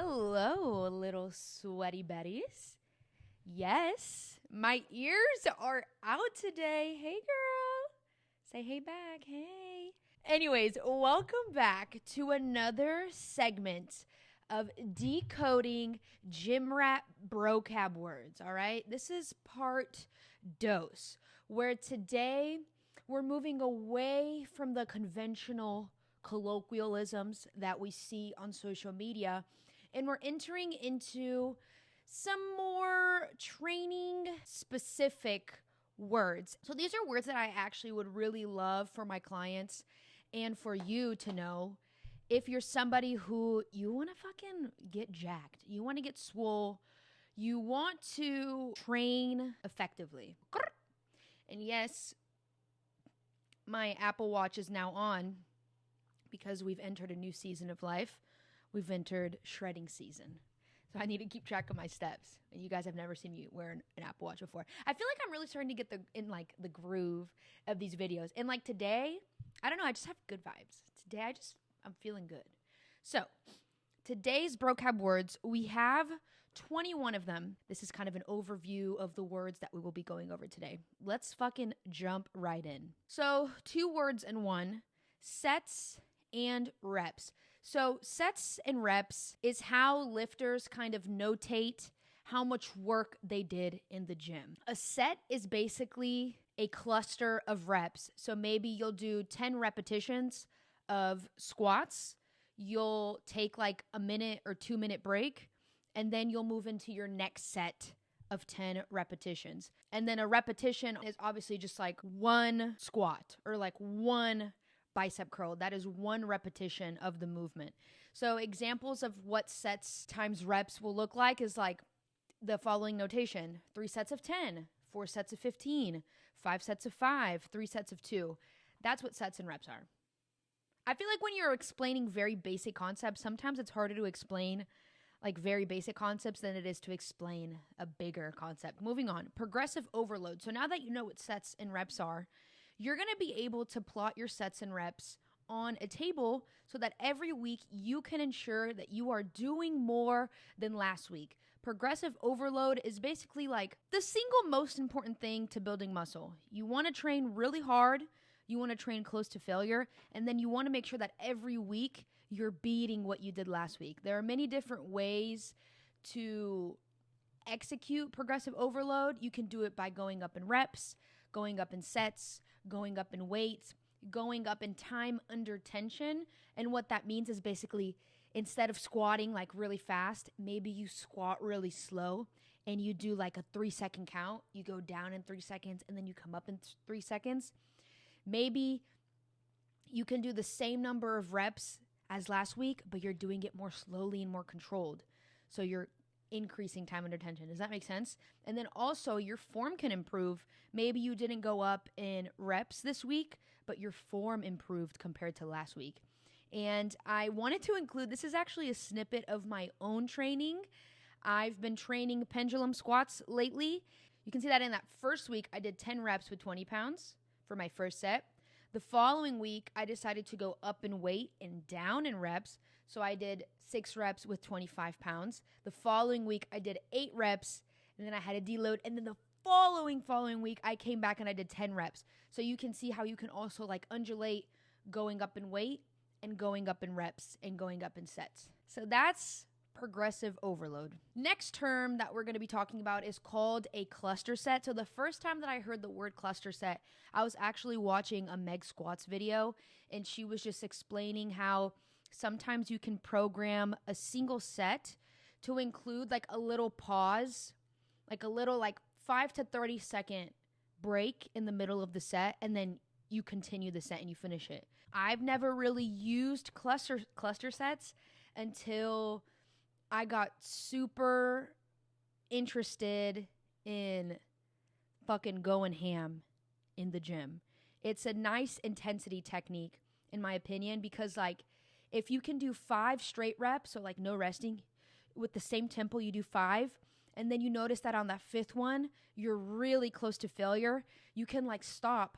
Hello, little sweaty betties. Yes, my ears are out today. Hey, girl. Say hey back. Hey. Anyways, welcome back to another segment of decoding gym rat Brocab words, all right? This is part dos, where today we're moving away from the conventional colloquialisms that we see on social media, and we're entering into some more training specific words. So these are words that I actually would really love for my clients and for you to know if you're somebody who you want to fucking get jacked, you want to get swole, you want to train effectively. And yes, my Apple Watch is now on because we've entered a new season of life. We've entered shredding season. So I need to keep track of my steps. And you guys have never seen me wear an Apple Watch before. I feel like I'm really starting to get the groove of these videos. And like today, I don't know, I just have good vibes. Today I'm feeling good. So today's Brocab words, we have 21 of them. This is kind of an overview of the words that we will be going over today. Let's fucking jump right in. So 2 words in one, sets and reps. So sets and reps is how lifters kind of notate how much work they did in the gym. A set is basically a cluster of reps. So maybe you'll do 10 repetitions of squats. You'll take like a minute or 2 minute break, and then you'll move into your next set of 10 repetitions. And then a repetition is obviously just like one squat or like one bicep curl. That is one repetition of the movement. So examples of what sets times reps will look like is like the following notation: 3 sets of 10, 4 sets of 15, 5 sets of 5, 3 sets of 2. That's what sets and reps are. I feel like when you're explaining very basic concepts, sometimes it's harder to explain like very basic concepts than it is to explain a bigger concept. Moving on, progressive overload. So now that you know what sets and reps are, you're going to be able to plot your sets and reps on a table so that every week you can ensure that you are doing more than last week. Progressive overload is basically like the single most important thing to building muscle. You want to train really hard, you want to train close to failure, and then you want to make sure that every week you're beating what you did last week. There are many different ways to execute progressive overload. You can do it by going up in reps, going up in sets, going up in weights, going up in time under tension. And what that means is basically instead of squatting like really fast, maybe you squat really slow and you do like a 3-second count. You go down in 3 seconds and then you come up in 3 seconds. Maybe you can do the same number of reps as last week, but you're doing it more slowly and more controlled. So you're increasing time under tension. Does that make sense? And then also your form can improve. Maybe you didn't go up in reps this week, but your form improved compared to last week. And I wanted to include, this is actually a snippet of my own training. I've been training pendulum squats lately. You can see that in that first week, I did 10 reps with 20 pounds for my first set. The following week, I decided to go up in weight and down in reps. So I did 6 reps with 25 pounds. The following week, I did 8 reps, and then I had a deload. And then the following week, I came back and I did 10 reps. So you can see how you can also like undulate going up in weight and going up in reps and going up in sets. So that's progressive overload. Next term that we're going to be talking about is called a cluster set. So the first time that I heard the word cluster set, I was actually watching a Meg Squats video, and she was just explaining how sometimes you can program a single set to include like a little pause, like a little like 5 to 30 second break in the middle of the set, and then you continue the set and you finish it. I've never really used cluster sets until I got super interested in fucking going ham in the gym. It's a nice intensity technique, in my opinion, because like if you can do 5 straight reps, so like no resting, with the same tempo you do 5, and then you notice that on that 5th one, you're really close to failure, you can like stop,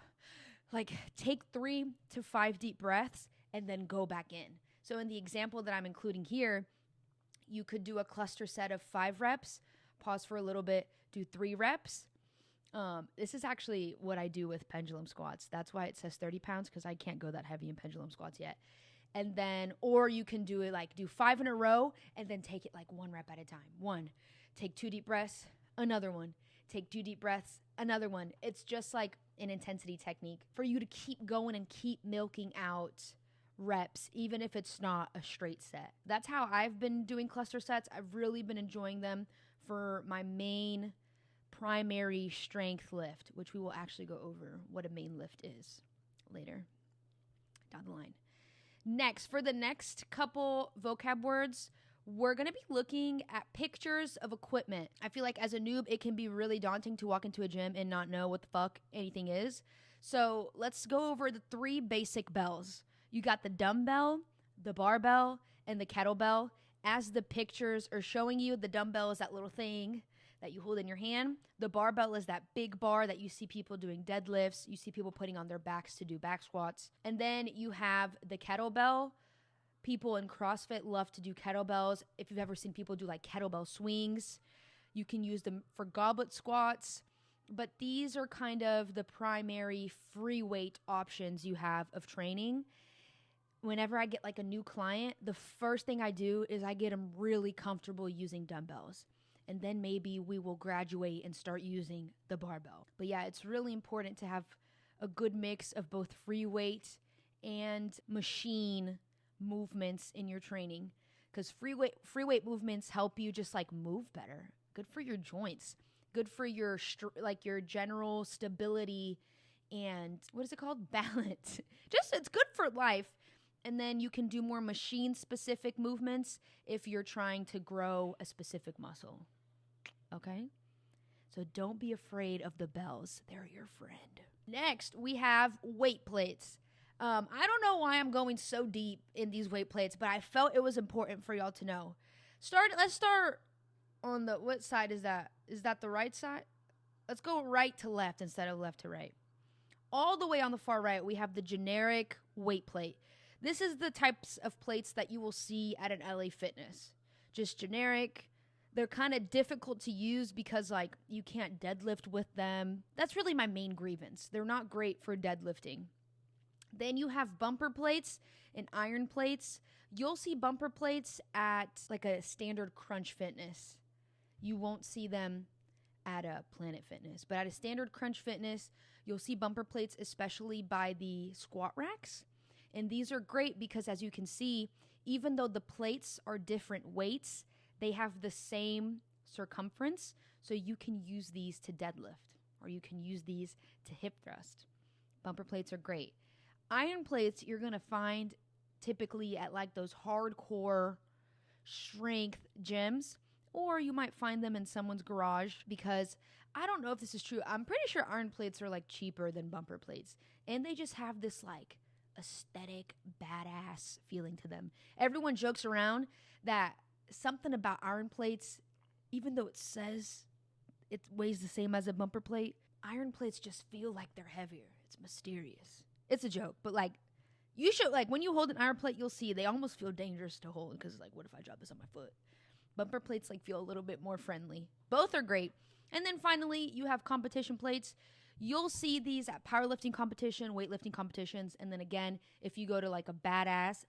like take 3 to 5 deep breaths and then go back in. So in the example that I'm including here, You could do a cluster set of 5 reps, pause for a little bit, do 3 reps. This is actually what I do with pendulum squats. That's why it says 30 pounds, because I can't go that heavy in pendulum squats yet. And then, or you can do it like do 5 in a row and then take it like 1 rep at a time. 1, take 2 deep breaths, another one, take 2 deep breaths, another one. It's just like an intensity technique for you to keep going and keep milking out reps, even if it's not a straight set. That's how I've been doing cluster sets. I've really been enjoying them for my main primary strength lift, which we will actually go over what a main lift is later down the line. Next, for the next couple vocab words, we're going to be looking at pictures of equipment. I feel like as a noob, it can be really daunting to walk into a gym and not know what the fuck anything is. So let's go over the 3 basic bells. You got the dumbbell, the barbell, and the kettlebell. As the pictures are showing you, the dumbbell is that little thing that you hold in your hand. The barbell is that big bar that you see people doing deadlifts. You see people putting on their backs to do back squats. And then you have the kettlebell. People in CrossFit love to do kettlebells. If you've ever seen people do like kettlebell swings, you can use them for goblet squats. But these are kind of the primary free weight options you have of training. Whenever I get like a new client, the first thing I do is I get them really comfortable using dumbbells. And then maybe we will graduate and start using the barbell. But yeah, it's really important to have a good mix of both free weight and machine movements in your training, because free weight movements help you just like move better. Good for your joints. Good for your your general stability and what is it called? Balance. Just it's good for life. And then you can do more machine-specific movements if you're trying to grow a specific muscle. Okay? So don't be afraid of the bells. They're your friend. Next, we have weight plates. I don't know why I'm going so deep in these weight plates, but I felt it was important for y'all to know. Let's start on what side is that? Is that the right side? Let's go right to left instead of left to right. All the way on the far right, we have the generic weight plate. This is the types of plates that you will see at an LA Fitness. Just generic. They're kind of difficult to use because, like, you can't deadlift with them. That's really my main grievance. They're not great for deadlifting. Then you have bumper plates and iron plates. You'll see bumper plates at, like, a standard Crunch Fitness. You won't see them at a Planet Fitness. But at a standard Crunch Fitness, you'll see bumper plates, especially by the squat racks. And these are great because, as you can see, even though the plates are different weights, they have the same circumference. So you can use these to deadlift or you can use these to hip thrust. Bumper plates are great. Iron plates you're going to find typically at like those hardcore strength gyms, or you might find them in someone's garage, because I don't know if this is true. I'm pretty sure iron plates are like cheaper than bumper plates, and they just have this like aesthetic, badass feeling to them. Everyone jokes around that something about iron plates, even though it says it weighs the same as a bumper plate, iron plates just feel like they're heavier. It's mysterious. It's a joke, but like you should, like when you hold an iron plate, you'll see they almost feel dangerous to hold because like, what if I drop this on my foot? Bumper plates like feel a little bit more friendly. Both are great. And then finally, you have competition plates. You'll see these at powerlifting competition, weightlifting competitions. And then again, if you go to like a badass,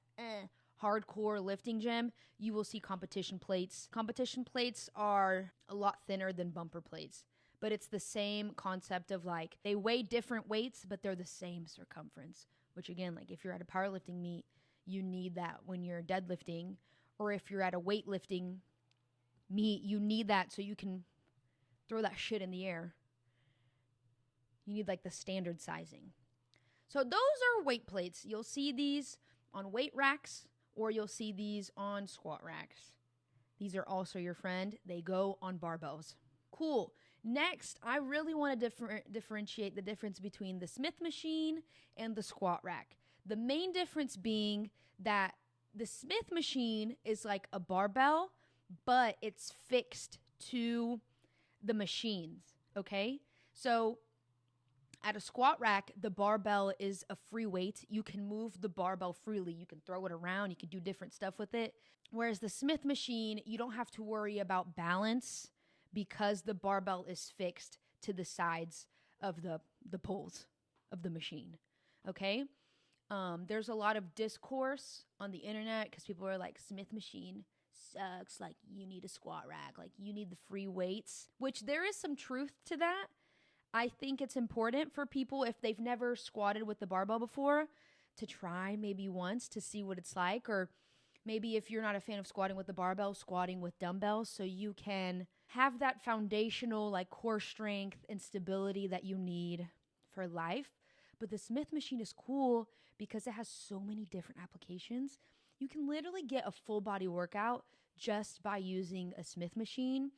hardcore lifting gym, you will see competition plates. Competition plates are a lot thinner than bumper plates, but it's the same concept of like, they weigh different weights, but they're the same circumference, which again, like if you're at a powerlifting meet, you need that when you're deadlifting, or if you're at a weightlifting meet, you need that so you can throw that shit in the air. You need like the standard sizing. So those are weight plates. You'll see these on weight racks, or you'll see these on squat racks. These are also your friend. They go on barbells. Cool. Next, I really want to differentiate the difference between the Smith machine and the squat rack. The main difference being that the Smith machine is like a barbell, but it's fixed to the machines, okay? So At a squat rack, the barbell is a free weight. You can move the barbell freely. You can throw it around. You can do different stuff with it. Whereas the Smith machine, you don't have to worry about balance because the barbell is fixed to the sides of the poles of the machine. Okay? There's a lot of discourse on the internet because people are like, Smith machine sucks. Like, you need a squat rack. Like, you need the free weights, which there is some truth to that. I think it's important for people, if they've never squatted with the barbell before, to try maybe once to see what it's like. Or maybe if you're not a fan of squatting with the barbell, squatting with dumbbells, so you can have that foundational like core strength and stability that you need for life. But the Smith machine is cool because it has so many different applications. You can literally get a full body workout just by using a Smith machine.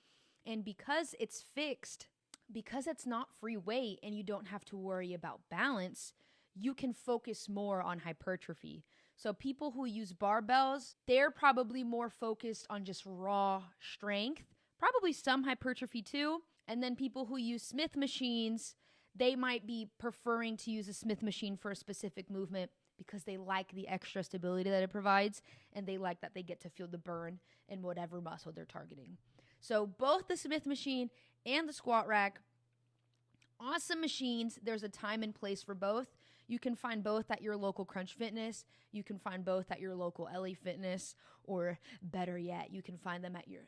And because it's fixed, because it's not free weight and you don't have to worry about balance, you can focus more on hypertrophy. So people who use barbells, they're probably more focused on just raw strength, probably some hypertrophy too. And then people who use Smith machines, they might be preferring to use a Smith machine for a specific movement because they like the extra stability that it provides and they like that they get to feel the burn in whatever muscle they're targeting. So both the Smith machine and the squat rack, awesome machines. There's a time and place for both. You can find both at your local Crunch Fitness. You can find both at your local LA Fitness, or better yet, you can find them at your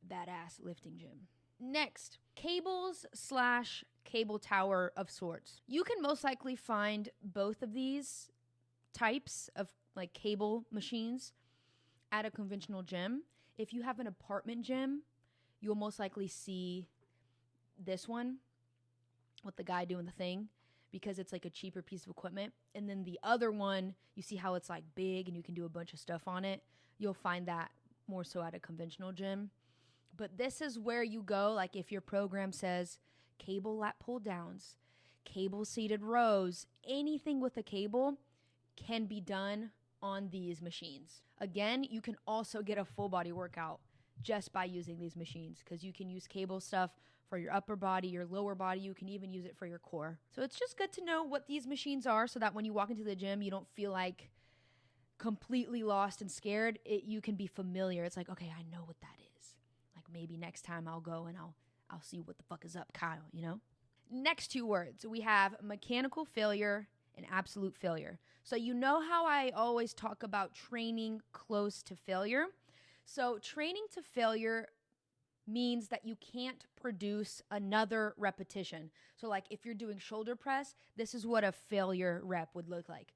badass lifting gym. Next, cables/cable tower of sorts. You can most likely find both of these types of like cable machines at a conventional gym. If you have an apartment gym, you'll most likely see this one with the guy doing the thing because it's like a cheaper piece of equipment. And then the other one, you see how it's like big and you can do a bunch of stuff on it. You'll find that more so at a conventional gym. But this is where you go, like if your program says cable lat pull downs, cable seated rows, anything with a cable can be done on these machines. Again, you can also get a full body workout just by using these machines because you can use cable stuff for your upper body, your lower body. You can even use it for your core. So it's just good to know what these machines are so that when you walk into the gym, you don't feel like completely lost and scared. You can be familiar. It's like, okay, I know what that is. Like maybe next time I'll go and I'll see what the fuck is up, Kyle, you know? Next two words, we have mechanical failure and absolute failure. So you know how I always talk about training close to failure? So training to failure means that you can't produce another repetition. So like if you're doing shoulder press, this is what a failure rep would look like.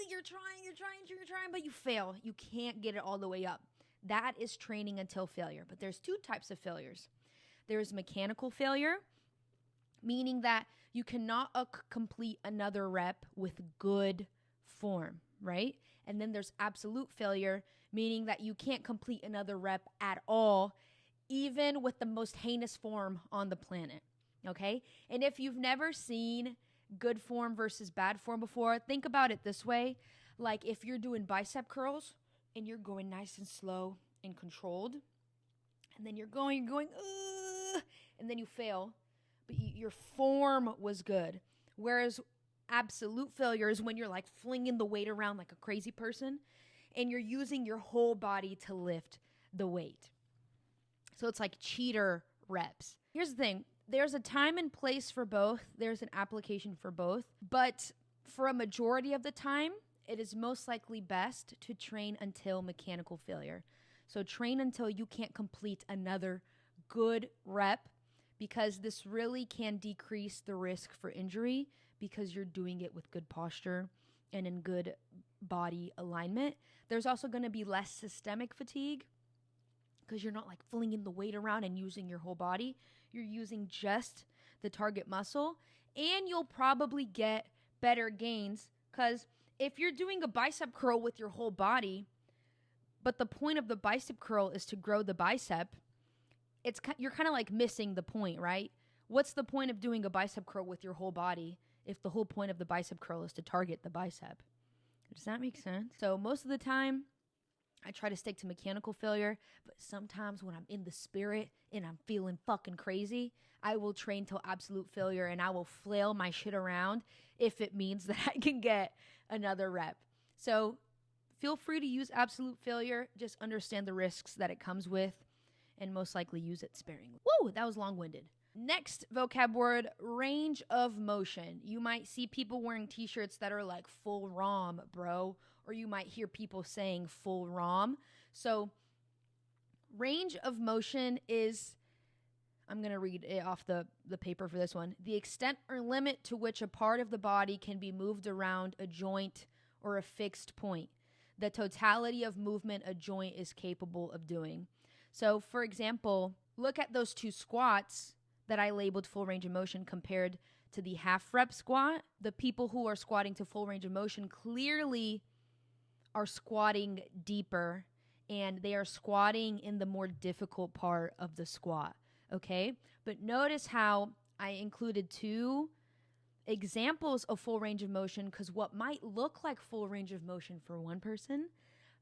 You're trying, but you fail. You can't get it all the way up. That is training until failure. But there's two types of failures. There's mechanical failure, meaning that you cannot complete another rep with good form, right? And then there's absolute failure, meaning that you can't complete another rep at all, even with the most heinous form on the planet, okay? And if you've never seen good form versus bad form before, think about it this way. Like if you're doing bicep curls and you're going nice and slow and controlled, and then you're going, and then you fail, but your form was good. Whereas absolute failure is when you're like flinging the weight around like a crazy person and you're using your whole body to lift the weight. So it's like cheater reps. Here's the thing. There's a time and place for both. There's an application for both. But for a majority of the time, it is most likely best to train until mechanical failure. So train until you can't complete another good rep, because this really can decrease the risk for injury because you're doing it with good posture and in good body alignment. There's also going to be less systemic fatigue because you're not like flinging the weight around and using your whole body. You're using just the target muscle, and you'll probably get better gains because if you're doing a bicep curl with your whole body, but the point of the bicep curl is to grow the bicep, you're kind of like missing the point, right? What's the point of doing a bicep curl with your whole body if the whole point of the bicep curl is to target the bicep? Does that make sense? So most of the time, I try to stick to mechanical failure, but sometimes when I'm in the spirit and I'm feeling fucking crazy, I will train till absolute failure and I will flail my shit around if it means that I can get another rep. So feel free to use absolute failure. Just understand the risks that it comes with and most likely use it sparingly. Woo, that was long-winded. Next vocab word, range of motion. You might see people wearing t-shirts that are like full ROM, bro, or you might hear people saying full ROM. So range of motion is, I'm going to read it off the paper for this one. The extent or limit to which a part of the body can be moved around a joint or a fixed point. The totality of movement a joint is capable of doing. So, for example, look at those two squats that I labeled full range of motion compared to the half rep squat. The people who are squatting to full range of motion clearly are squatting deeper, and they are squatting in the more difficult part of the squat, okay? But notice how I included two examples of full range of motion, because what might look like full range of motion for one person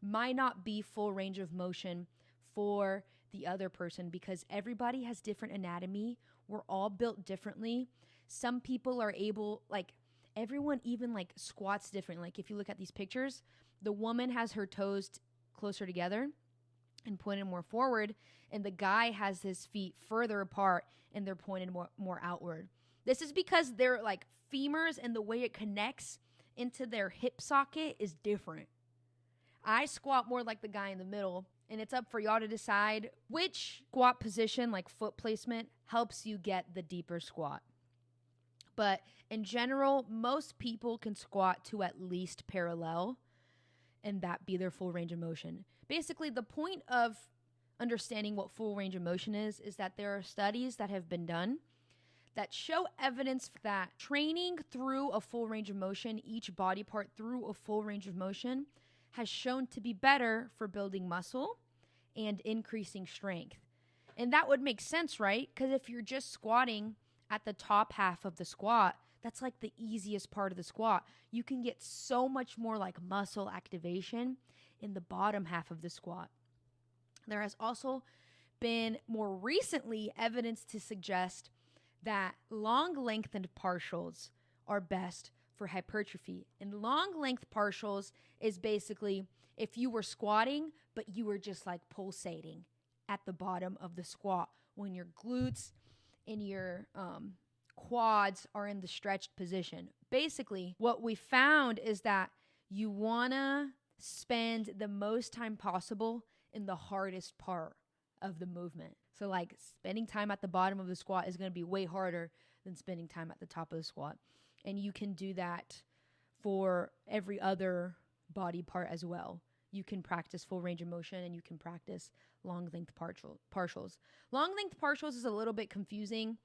might not be full range of motion for the other person, because everybody has different anatomy. We're all built differently. Some people are able, like, everyone even like squats different. Like if you look at these pictures, the woman has her toes closer together and pointed more forward, and the guy has his feet further apart and they're pointed more outward. This is because their like femurs and the way it connects into their hip socket is different. I squat more like the guy in the middle, and it's up for y'all to decide which squat position, like foot placement, helps you get the deeper squat. But in general, most people can squat to at least parallel, and that be their full range of motion. Basically, the point of understanding what full range of motion is that there are studies that have been done that show evidence that training through a full range of motion, each body part through a full range of motion, has shown to be better for building muscle and increasing strength. And that would make sense, right? Because if you're just squatting at the top half of the squat, that's like the easiest part of the squat. You can get so much more like muscle activation in the bottom half of the squat. There has also been more recently evidence to suggest that long lengthened partials are best for hypertrophy. And long length partials is basically if you were squatting, but you were just like pulsating at the bottom of the squat when your glutes and your quads are in the stretched position. Basically, what we found is that you want to spend the most time possible in the hardest part of the movement. So like spending time at the bottom of the squat is going to be way harder than spending time at the top of the squat. And you can do that for every other body part as well. You can practice full range of motion and you can practice long length partials. Long length partials is a little bit confusing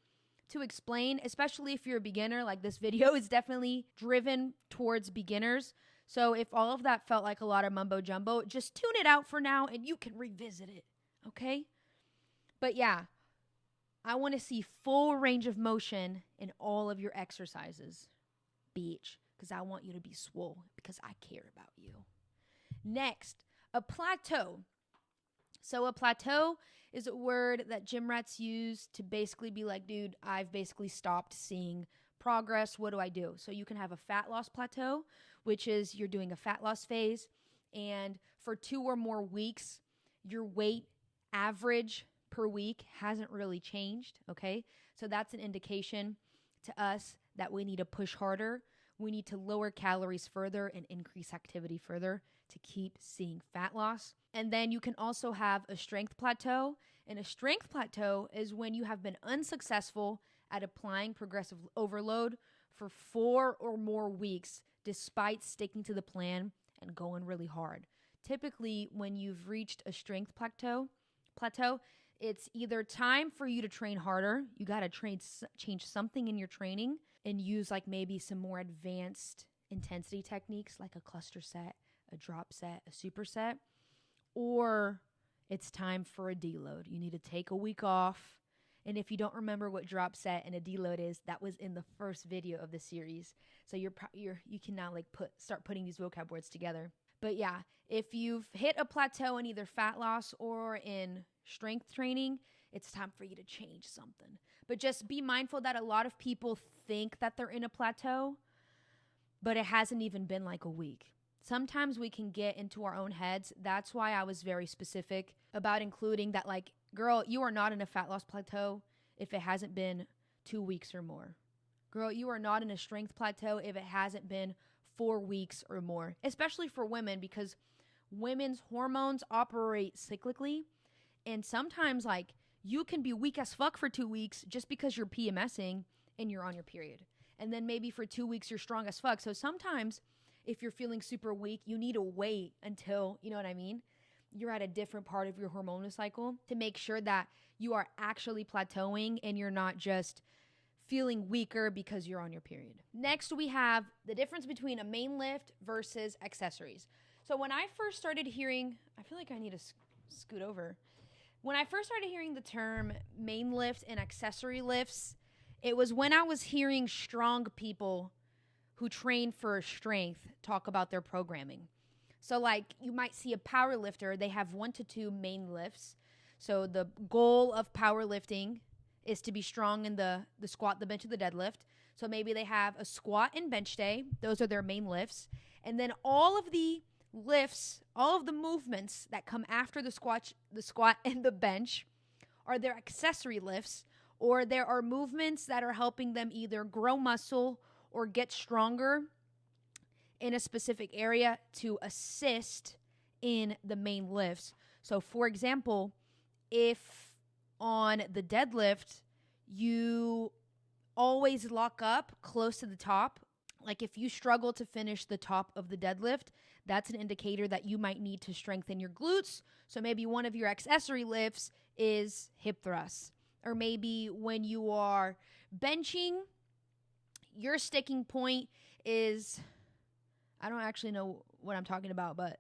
to explain, especially if you're a beginner. Like this video is definitely driven towards beginners. So if all of that felt like a lot of mumbo jumbo, just tune it out for now and you can revisit it. Okay? But yeah, I want to see full range of motion in all of your exercises, bitch, because I want you to be swole because I care about you. Next, a plateau. So a plateau is a word that gym rats use to basically be like, dude, I've basically stopped seeing progress. What do I do? So you can have a fat loss plateau, which is you're doing a fat loss phase, and for 2 or more weeks, your weight average per week hasn't really changed, okay? So that's an indication to us that we need to push harder. We need to lower calories further and increase activity further to keep seeing fat loss. And then you can also have a strength plateau. And a strength plateau is when you have been unsuccessful at applying progressive overload for 4 or more weeks despite sticking to the plan and going really hard. Typically, when you've reached a strength plateau, it's either time for you to train harder. You got to change something in your training and use like maybe some more advanced intensity techniques like a cluster set, a drop set, a superset, or it's time for a deload. You need to take a week off. And if you don't remember what drop set and a deload is, that was in the first video of the series. So you can now like start putting these vocab words together. But yeah, If you've hit a plateau in either fat loss or in strength training, it's time for you to change something. But just be mindful that a lot of people think that they're in a plateau, but it hasn't even been like a week. Sometimes we can get into our own heads. That's why I was very specific about including that, like, girl, you are not in a fat loss plateau if it hasn't been 2 weeks or more. Girl, you are not in a strength plateau if it hasn't been 4 weeks or more, especially for women, because women's hormones operate cyclically. And sometimes, like, you can be weak as fuck for 2 weeks just because you're PMSing and you're on your period. And then maybe for 2 weeks, you're strong as fuck. So sometimes if you're feeling super weak, you need to wait until, you know what I mean? You're at a different part of your hormonal cycle to make sure that you are actually plateauing and you're not just feeling weaker because you're on your period. Next, we have the difference between a main lift versus accessories. So when I first started hearing, I feel like I need to scoot over. When I first started hearing the term main lift and accessory lifts, it was when I was hearing strong people who train for strength talk about their programming. So like you might see a power lifter, they have 1 to 2 main lifts. So the goal of powerlifting is to be strong in the squat, the bench, and the deadlift. So maybe they have a squat and bench day. Those are their main lifts. And then all of the lifts, all of the movements that come after the squat and the bench are their accessory lifts, or there are movements that are helping them either grow muscle or get stronger in a specific area to assist in the main lifts. So for example, if on the deadlift, you always lock up close to the top. Like if you struggle to finish the top of the deadlift, that's an indicator that you might need to strengthen your glutes. So maybe one of your accessory lifts is hip thrusts. Or maybe when you are benching, your sticking point is, I don't actually know what I'm talking about, but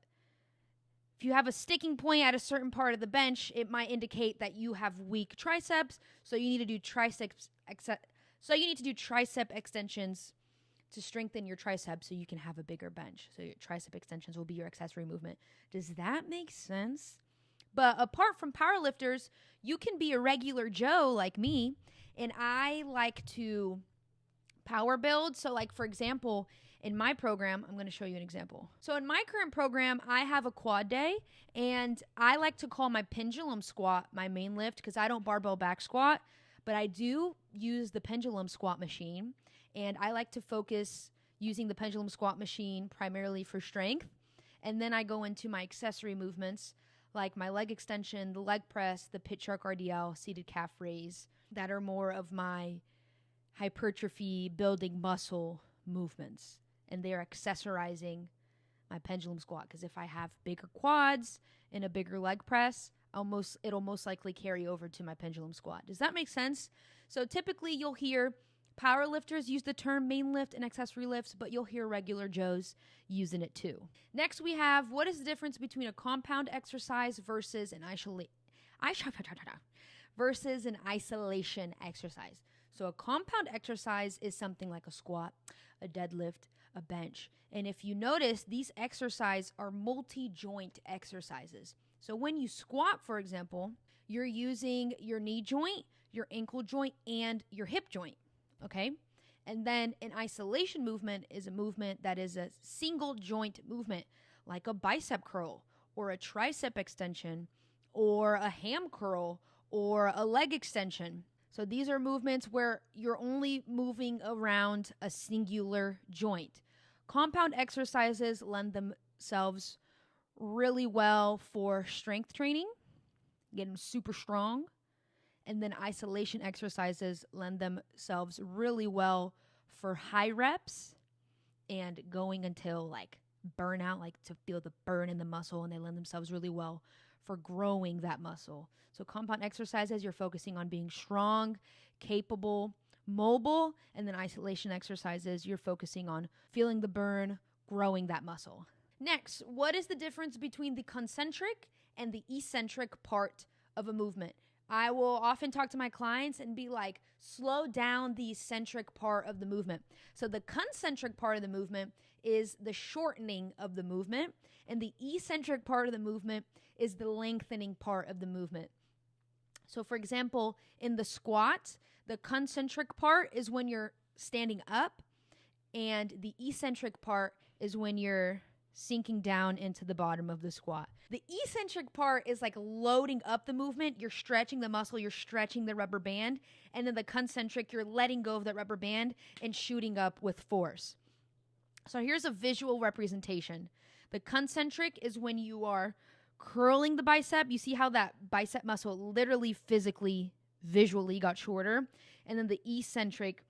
if you have a sticking point at a certain part of the bench, it might indicate that you have weak triceps. So you need to do tricep extensions to strengthen your triceps so you can have a bigger bench. So your tricep extensions will be your accessory movement. Does that make sense? But apart from powerlifters, you can be a regular Joe like me, and I like to power build. So like, for example, in my program, I'm going to show you an example. So in my current program, I have a quad day, and I like to call my pendulum squat my main lift because I don't barbell back squat, but I do use the pendulum squat machine, and I like to focus using the pendulum squat machine primarily for strength. And then I go into my accessory movements like my leg extension, the leg press, the pit shark RDL, seated calf raise, that are more of my hypertrophy, building muscle movements. And they're accessorizing my pendulum squat. Because if I have bigger quads and a bigger leg press, it'll most likely carry over to my pendulum squat. Does that make sense? So typically you'll hear power lifters use the term main lift and accessory lifts, but you'll hear regular Joes using it too. Next we have, what is the difference between a compound exercise versus an isolation exercise? So a compound exercise is something like a squat, a deadlift, a bench. And if you notice, these exercises are multi-joint exercises. So when you squat, for example, you're using your knee joint, your ankle joint, and your hip joint, okay? And then an isolation movement is a movement that is a single joint movement, like a bicep curl or a tricep extension or a ham curl or a leg extension. So these are movements where you're only moving around a singular joint. Compound exercises lend themselves really well for strength training, getting super strong. And then isolation exercises lend themselves really well for high reps and going until like burnout, like to feel the burn in the muscle, and they lend themselves really well for growing that muscle. So compound exercises, you're focusing on being strong, capable, mobile, and then isolation exercises, you're focusing on feeling the burn, growing that muscle. Next, what is the difference between the concentric and the eccentric part of a movement? I will often talk to my clients and be like, slow down the eccentric part of the movement. So the concentric part of the movement is the shortening of the movement, and the eccentric part of the movement is the lengthening part of the movement. So for example, in the squat, the concentric part is when you're standing up, and the eccentric part is when you're sinking down into the bottom of the squat. The eccentric part is like loading up the movement. You're stretching the muscle, you're stretching the rubber band. And then the concentric, you're letting go of that rubber band and shooting up with force. So here's a visual representation. The concentric is when you are curling the bicep. You see how that bicep muscle literally, physically, visually got shorter. And then the eccentric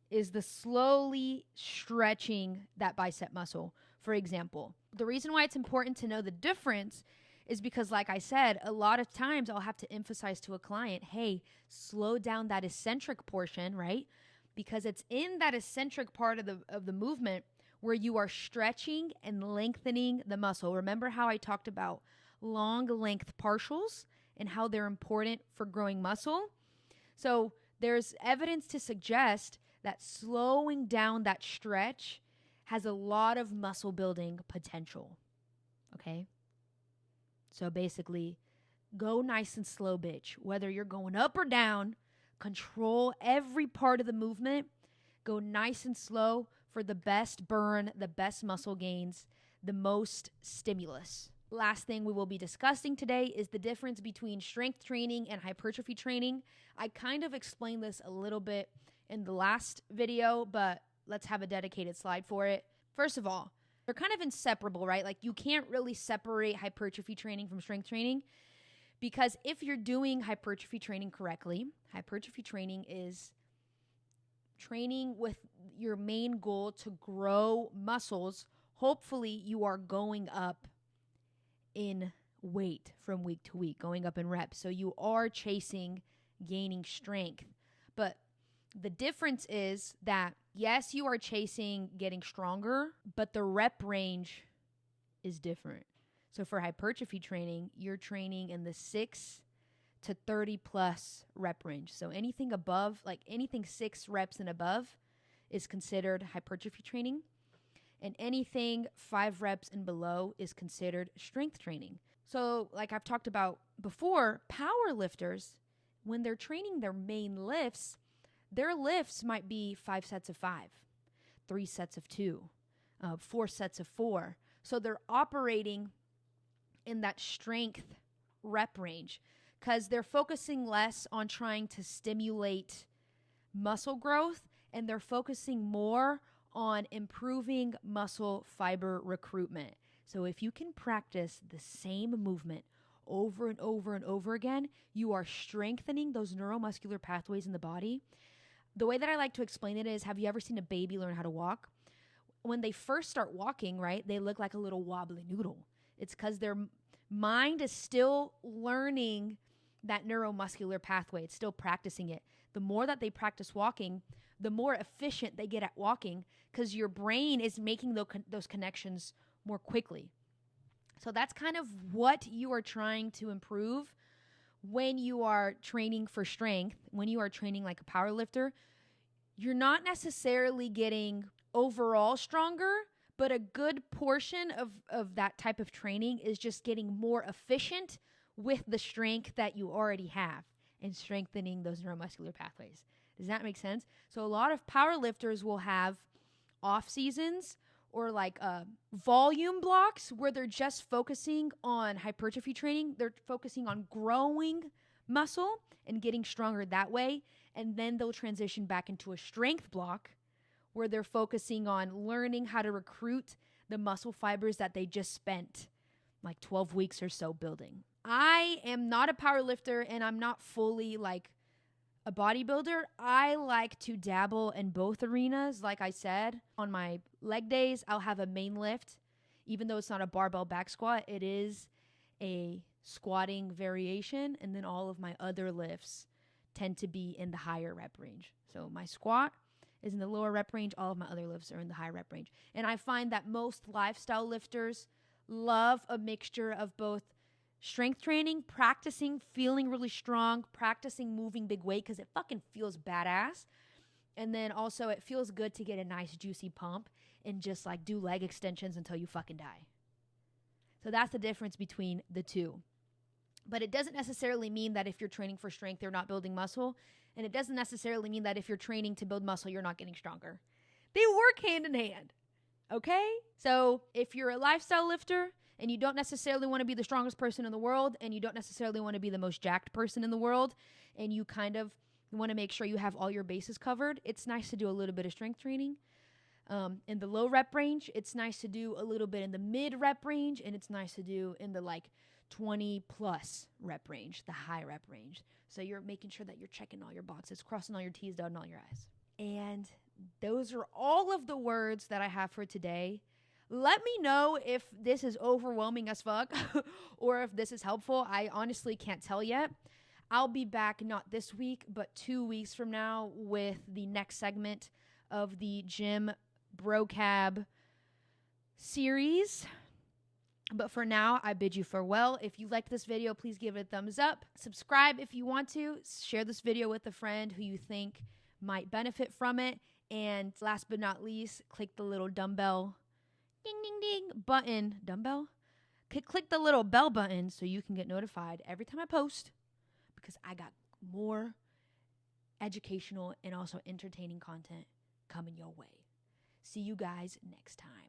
is the slowly stretching that bicep muscle. For example, the reason why it's important to know the difference is because, like I said, a lot of times I'll have to emphasize to a client, hey, slow down that eccentric portion, right? Because it's in that eccentric part of the movement where you are stretching and lengthening the muscle. Remember how I talked about long length partials and how they're important for growing muscle? So there's evidence to suggest that slowing down that stretch has a lot of muscle building potential, okay? So basically, go nice and slow, bitch. Whether you're going up or down, control every part of the movement. Go nice and slow for the best burn, the best muscle gains, the most stimulus. Last thing we will be discussing today is the difference between strength training and hypertrophy training. I kind of explained this a little bit in the last video, but let's have a dedicated slide for it. First of all, they're kind of inseparable, right? Like you can't really separate hypertrophy training from strength training, because if you're doing hypertrophy training correctly, hypertrophy training is training with your main goal to grow muscles. Hopefully you are going up in weight from week to week, going up in reps. So you are chasing gaining strength. But the difference is that, yes, you are chasing getting stronger, but the rep range is different. So for hypertrophy training, you're training in the 6 to 30 plus rep range. So anything above, like anything 6 reps and above is considered hypertrophy training. And anything 5 reps and below is considered strength training. So like I've talked about before, power lifters, when they're training their main lifts, their lifts might be 5 sets of 5, 3 sets of 2, 4 sets of 4. So they're operating in that strength rep range because they're focusing less on trying to stimulate muscle growth, and they're focusing more on improving muscle fiber recruitment. So if you can practice the same movement over and over and over again, you are strengthening those neuromuscular pathways in the body. The way that I like to explain it is, have you ever seen a baby learn how to walk? When they first start walking, right, they look like a little wobbly noodle. It's because their mind is still learning that neuromuscular pathway. It's still practicing it. The more that they practice walking, the more efficient they get at walking, because your brain is making those connections more quickly. So that's kind of what you are trying to improve when you are training for strength. When you are training like a power lifter, you're not necessarily getting overall stronger, but a good portion of that type of training is just getting more efficient with the strength that you already have and strengthening those neuromuscular pathways. Does that make sense? So a lot of power lifters will have off seasons or like volume blocks where they're just focusing on hypertrophy training. They're focusing on growing muscle and getting stronger that way. And then they'll transition back into a strength block where they're focusing on learning how to recruit the muscle fibers that they just spent like 12 weeks or so building. I am not a power lifter and I'm not fully like a bodybuilder. I like to dabble in both arenas. Like I said, on my leg days, I'll have a main lift. Even though it's not a barbell back squat, it is a squatting variation. And then all of my other lifts tend to be in the higher rep range. So my squat is in the lower rep range. All of my other lifts are in the high rep range. And I find that most lifestyle lifters love a mixture of both strength training, practicing feeling really strong, practicing moving big weight because it fucking feels badass. And then also it feels good to get a nice juicy pump and just like do leg extensions until you fucking die. So that's the difference between the two. But it doesn't necessarily mean that if you're training for strength, you're not building muscle. And it doesn't necessarily mean that if you're training to build muscle, you're not getting stronger. They work hand in hand. Okay? So if you're a lifestyle lifter and you don't necessarily want to be the strongest person in the world, and you don't necessarily want to be the most jacked person in the world, and you kind of want to make sure you have all your bases covered, it's nice to do a little bit of strength training. In the low rep range, it's nice to do a little bit in the mid rep range, and it's nice to do in the like 20 plus rep range, the high rep range. So you're making sure that you're checking all your boxes, crossing all your T's, dotting all your I's. And those are all of the words that I have for today. Let me know if this is overwhelming as fuck or if this is helpful. I honestly can't tell yet. I'll be back not this week, but 2 weeks from now with the next segment of the gym Brocab series. But for now, I bid you farewell. If you liked this video, please give it a thumbs up. Subscribe if you want to. Share this video with a friend who you think might benefit from it. And last but not least, click the little dumbbell ding, ding, ding button. Dumbbell? Click the little bell button so you can get notified every time I post, because I got more educational and also entertaining content coming your way. See you guys next time.